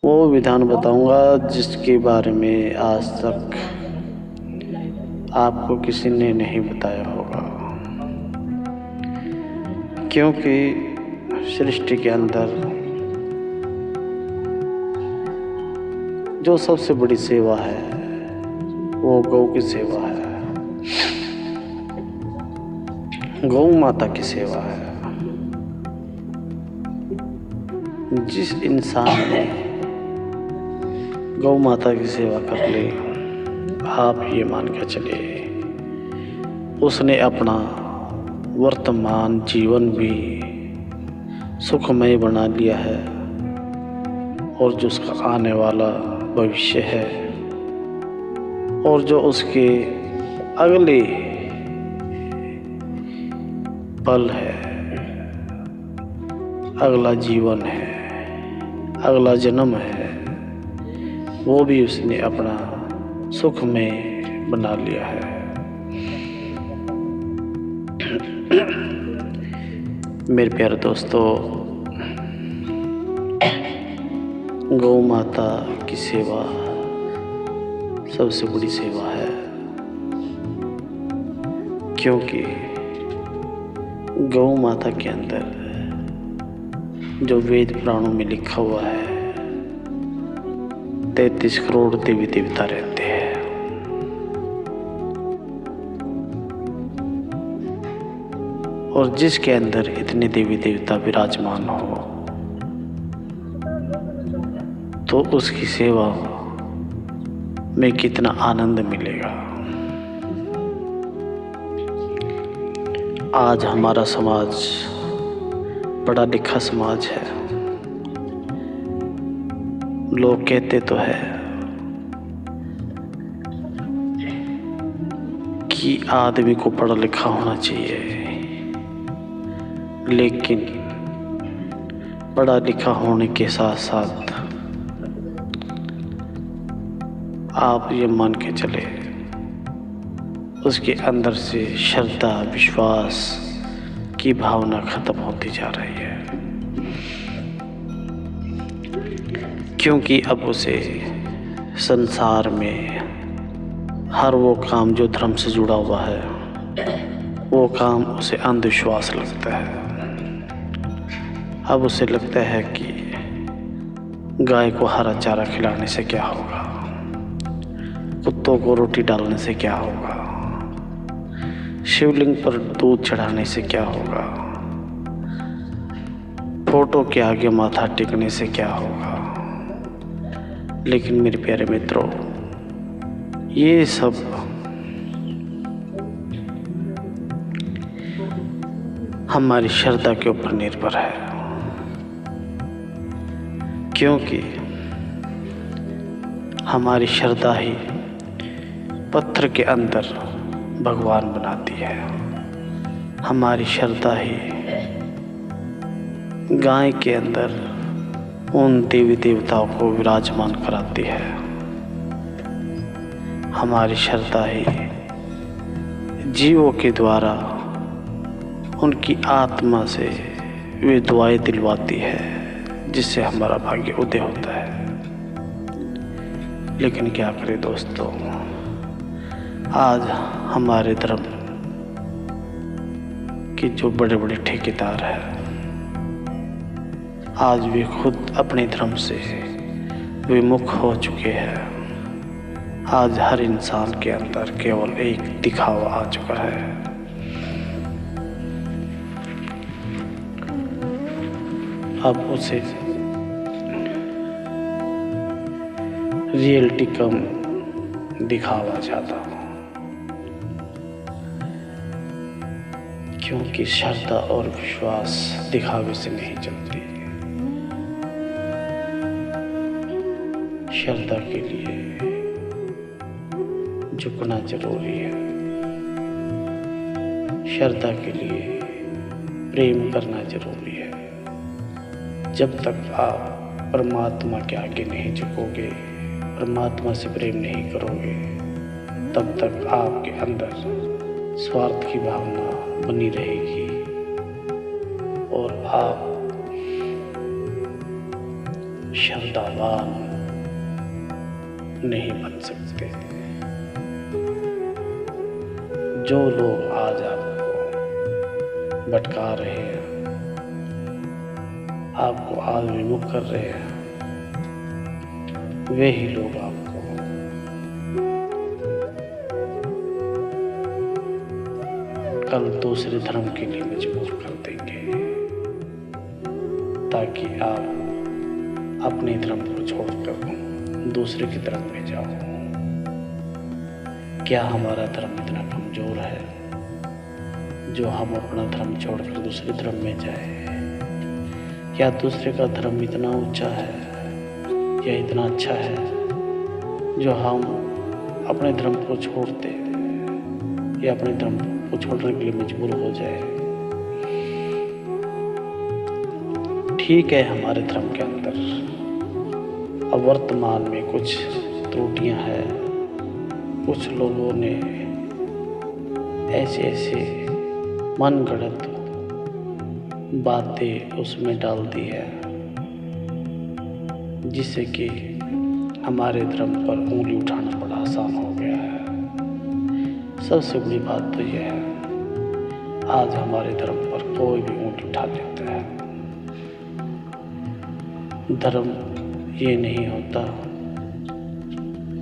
वो विधान बताऊंगा जिसके बारे में आज तक आपको किसी ने नहीं बताया होगा, क्योंकि सृष्टि के अंदर जो सबसे बड़ी सेवा है वो गौ की सेवा है, गौ माता की सेवा है। जिस इंसान ने गौ माता की सेवा कर ली, आप ये मान के चलिए उसने अपना वर्तमान जीवन भी सुखमय बना लिया है, और जो उसका आने वाला भविष्य है और जो उसके अगले पल है, अगला जीवन है, अगला जन्म है, वो भी उसने अपना सुख में बना लिया है। मेरे प्यारे दोस्तों, गौ माता की सेवा सबसे बड़ी सेवा है, क्योंकि गौ माता के अंदर जो वेद पुराणों में लिखा हुआ है 33 करोड़ देवी देवता रहते हैं। और जिसके अंदर इतने देवी देवता विराजमान हो तो उसकी सेवा में कितना आनंद मिलेगा। आज हमारा समाज पढ़ा लिखा समाज है। लोग कहते तो है कि आदमी को पढ़ा लिखा होना चाहिए, लेकिन पढ़ा लिखा होने के साथ साथ आप ये मान के चले उसके अंदर से श्रद्धा विश्वास की भावना खत्म होती जा रही है, क्योंकि अब उसे संसार में हर वो काम जो धर्म से जुड़ा हुआ है वो काम उसे अंधविश्वास लगता है। अब उसे लगता है कि गाय को हरा चारा खिलाने से क्या होगा, कुत्तों को रोटी डालने से क्या होगा, शिवलिंग पर दूध चढ़ाने से क्या होगा, फोटो के आगे माथा टेकने से क्या होगा। लेकिन मेरे प्यारे मित्रों, ये सब हमारी श्रद्धा के ऊपर निर्भर है, क्योंकि हमारी श्रद्धा ही पत्थर के अंदर भगवान बनाती है। हमारी श्रद्धा ही गाय के अंदर उन देवी देवताओं को विराजमान कराती है। हमारी श्रद्धा ही जीवों के द्वारा उनकी आत्मा से वे दुआएं दिलवाती है, जिससे हमारा भाग्य उदय होता है। लेकिन क्या करें दोस्तों, आज हमारे धर्म के जो बड़े बड़े ठेकेदार हैं, आज वे खुद अपने धर्म से विमुख हो चुके हैं। आज हर इंसान के अंदर केवल एक दिखावा आ चुका है। अब उसे रियलिटी कम दिखावा ज़्यादा, क्योंकि श्रद्धा और विश्वास दिखावे से नहीं चलती। श्रद्धा के लिए झुकना जरूरी है, श्रद्धा के लिए प्रेम करना जरूरी है। जब तक आप परमात्मा के आगे नहीं झुकोगे, परमात्मा से प्रेम नहीं करोगे, तब तक आपके अंदर स्वार्थ की भावना बनी रहेगी और आप श्रद्धावान नहीं बन सकते। जो लोग आज आपको भटका रहे हैं, आपको आज विमुख कर रहे हैं, वे ही लोग आपको कल दूसरे धर्म के लिए मजबूर कर देंगे, ताकि आप अपने धर्म को छोड़कर दूसरे की धर्म में जाओ। क्या हमारा धर्म इतना कमजोर है जो हम अपना धर्म छोड़कर दूसरे धर्म में जाए? क्या दूसरे का धर्म इतना ऊंचा है या इतना अच्छा है जो हम अपने धर्म को छोड़ते या अपने धर्म को छोड़ने के लिए मजबूर हो जाए? ठीक है, हमारे धर्म के अंदर अब वर्तमान में कुछ त्रुटियां हैं। कुछ लोगों ने ऐसे मनगढ़ंत बातें उसमें डाल दी है, जिससे कि हमारे धर्म पर उंगली उठाना बड़ा आसान हो गया है। सबसे बड़ी बात तो यह है, आज हमारे धर्म पर कोई भी उंगली उठा लेता है। धर्म ये नहीं होता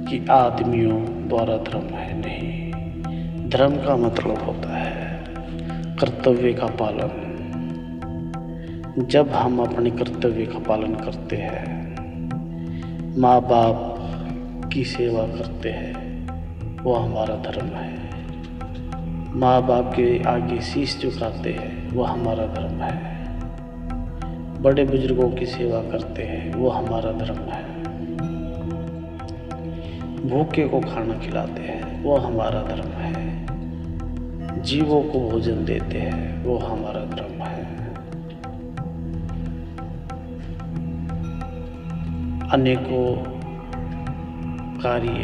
कि आदमियों द्वारा धर्म है, नहीं। धर्म का मतलब होता है कर्तव्य का पालन। जब हम अपने कर्तव्य का पालन करते हैं, माँ बाप की सेवा करते हैं, वो हमारा धर्म है। माँ बाप के आगे शीश झुकाते हैं, वो हमारा धर्म है। बड़े बुजुर्गों की सेवा करते हैं, वो हमारा धर्म है। भूखे को खाना खिलाते हैं, वो हमारा धर्म है। जीवों को भोजन देते हैं, वो हमारा धर्म है। अनेकों कार्य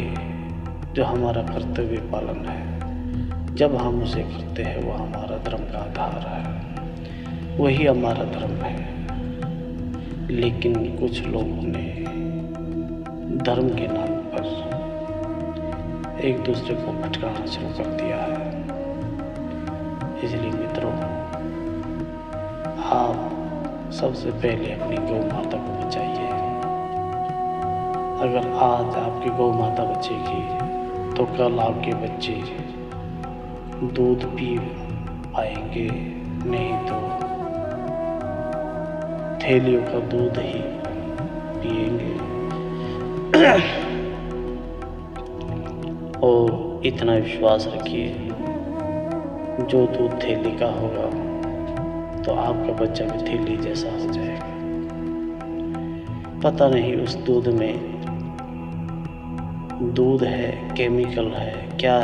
जो हमारा कर्तव्य पालन है, जब हम उसे करते हैं, वो हमारा धर्म का आधार है, वही हमारा धर्म है। लेकिन कुछ लोगों ने धर्म के नाम पर एक दूसरे को भटकाना शुरू कर दिया है। इसलिए मित्रों, आप सबसे पहले अपनी गौ माता को बचाइए। अगर आज आपकी गौ माता बचेगी तो कल आपके बच्चे दूध पी पाएंगे, नहीं तो थैलियों का दूध ही पिएंगे। और इतना विश्वास रखिए, जो दूध थैली का होगा तो आपका बच्चा भी थैली जैसा हो जाएगा। पता नहीं उस दूध में दूध है, केमिकल है, क्या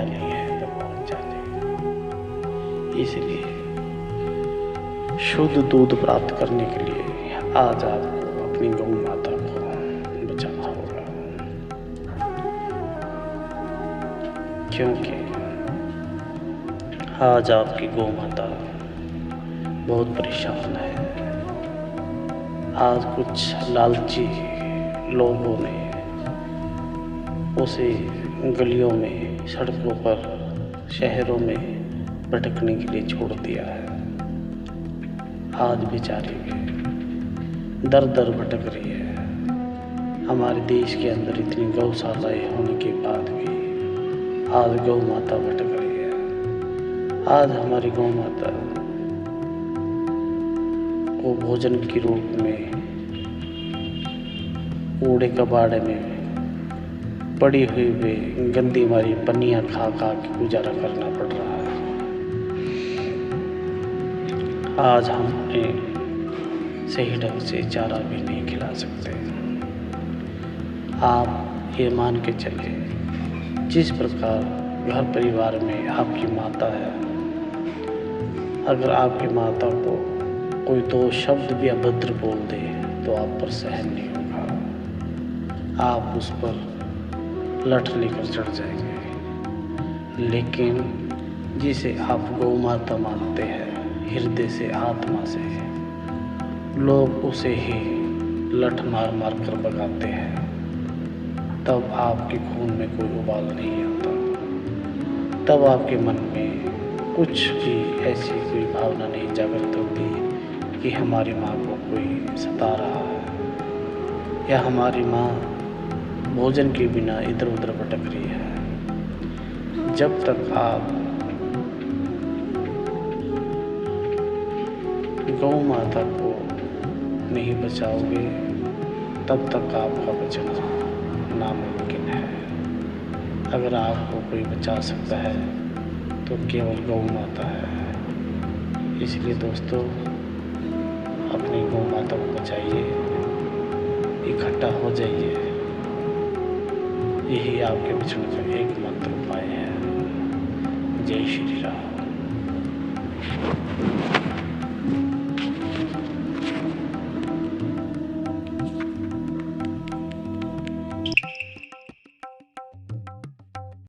नहीं है, भगवान जाने। इसलिए शुद्ध दूध प्राप्त करने के लिए आज आपको अपनी गौ माता को बचाना होगा, क्योंकि आज आपकी गौ माता बहुत परेशान है। आज कुछ लालची लोगों ने उसे गलियों में, सड़कों पर, शहरों में भटकने के लिए छोड़ दिया है। आज बेचारी दर दर भटक रही है। हमारे देश के अंदर इतनी गौशालाएं होने के बाद भी आज गौ माता भटक रही है। आज हमारी गौ माता को भोजन के रूप में कूड़े कबाड़े में पड़ी हुई गंदी मारी पन्नियाँ खा के गुजारा करना पड़ रहा है। आज हम उन्हें सही ढंग से चारा भी नहीं खिला सकते। आप ये मान के चलिए, जिस प्रकार घर परिवार में आपकी माता है, अगर आपकी माता को कोई दो शब्द भी अभद्र बोल दे तो आप पर सहन नहीं होगा, आप उस पर लठ लेकर चढ़ जाएंगे। लेकिन जिसे आप गौ माता मानते हैं, हृदय से, आत्मा से, लोग उसे ही लठ मार मार कर भगाते हैं, तब आपके खून में कोई उबाल नहीं आता, तब आपके मन में कुछ भी ऐसी कोई भावना नहीं जागृत होती कि हमारी माँ को कोई सता रहा है या हमारी माँ भोजन के बिना इधर उधर भटक रही है। जब तक आप गौ माता को नहीं बचाओगे तब तक आपका बचना नामुमकिन है। अगर आपको कोई बचा सकता है तो केवल गौ माता है। इसलिए दोस्तों, अपनी गौ माता को बचाइए, इकट्ठा हो जाइए। यही आपके बचने का एकमात्र उपाय है। जय श्री राम।